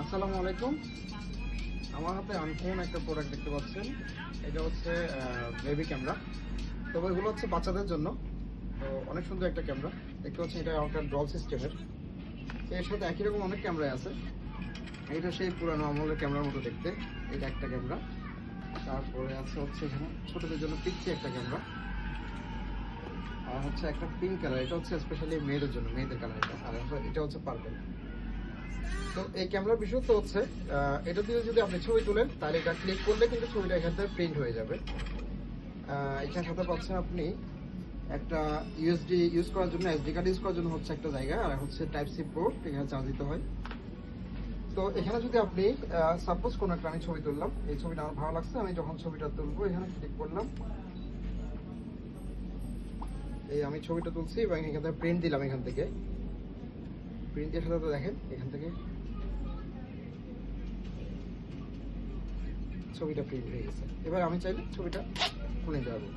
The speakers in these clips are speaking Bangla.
আসসালামু আলাইকুম। আমার হাতে আনকমন একটা প্রোডাক্ট দেখতে পাচ্ছেন। এটা হচ্ছে বেবি ক্যামেরা। তবে এগুলো হচ্ছে বাচ্চাদের জন্য। তো অনেক সুন্দর একটা ক্যামেরা দেখতে পাচ্ছেন। এটা একটা ড্রল সিস্টেমের। এর সাথে একই রকম অনেক ক্যামেরাই আছে। এটা সেই পুরানো আমলের ক্যামেরার মতো দেখতে। এটা একটা ক্যামেরা। তারপরে আছে হচ্ছে এখানে ছোটদের জন্য পিচ্ছি একটা ক্যামেরা। আর হচ্ছে একটা পিঙ্ক কালার। এটা হচ্ছে স্পেশালি মেয়েদের জন্য, মেয়েদের কালার এটা। আর এটা হচ্ছে পার্পল। তো এই ক্যামেরার বিষয় তো হচ্ছে এটা দিয়ে যদি আপনি ছবি তোলেন তাহলে এটা ক্লিক করলে কিন্তু ছবিটা এখান থেকে প্রিন্ট হয়ে যাবে। এখানে সাথে পাচ্ছেন আপনি একটা ইউএসডি ইউজ করার জন্য, এসডি কার্ড ইউজ করার জন্য হচ্ছে একটা জায়গা, আর হচ্ছে টাইপ সি পোর্ট, এখানে চার্জ দিতে হয়। তো এখানে যদি আপনি সাপোজ কোনো একটা আমি ছবি তুললাম, এই ছবিটা আমার ভালো লাগছে, আমি যখন ছবিটা তুলবো এখানে ক্লিক করলাম, এই আমি ছবিটা তুলছি এবং এখান থেকে প্রিন্ট দিলাম। এখান থেকে প্রিন্ট দিয়ে সাথে দেখেন এখান থেকে ছবিটা প্রিন্ট হয়ে গেছে। এবার আমি চাইলে ছবিটা খুলে নিতে পারবো।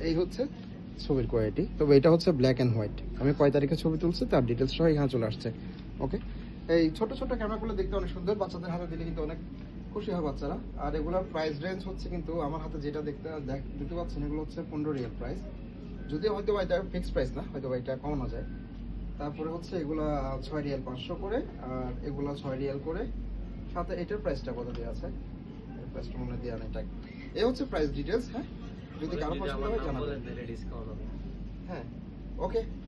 এই হচ্ছে ছবির কোয়ালিটি। তবে এটা হচ্ছে ব্ল্যাক অ্যান্ড হোয়াইট। আমি কয় তারিখে ছবি তুলছি তার ডিটেলস সহ এখানে চলে আসছে। ওকে, এই ছোট ছোট ক্যামেরাগুলো দেখতে অনেক সুন্দর, বাচ্চাদের হাতে দিলে কিন্তু অনেক খুশি হয় বাচ্চারা। আর এগুলোর প্রাইস রেঞ্জ হচ্ছে কিন্তু আমার হাতে যেটা দেখতে পাচ্ছেন এগুলো হচ্ছে 15 রিয়াল প্রাইস। যদিও হয়তো বা এটা ফিক্সড প্রাইস না, হয়তো বা এটা কমানো যায়। তারপরে হচ্ছে এগুলো 6 রিয়াল 500 করে, আর এগুলো 6 রিয়াল করে। সাথে এটার প্রাইসটা কত দেওয়া আছে, এর প্রাইসটা মনে দেওয়া নেই। এই হচ্ছে প্রাইস ডিটেলস। হ্যাঁ, যদি কারো পছন্দ হয় জানাবেন। হ্যাঁ, ওকে।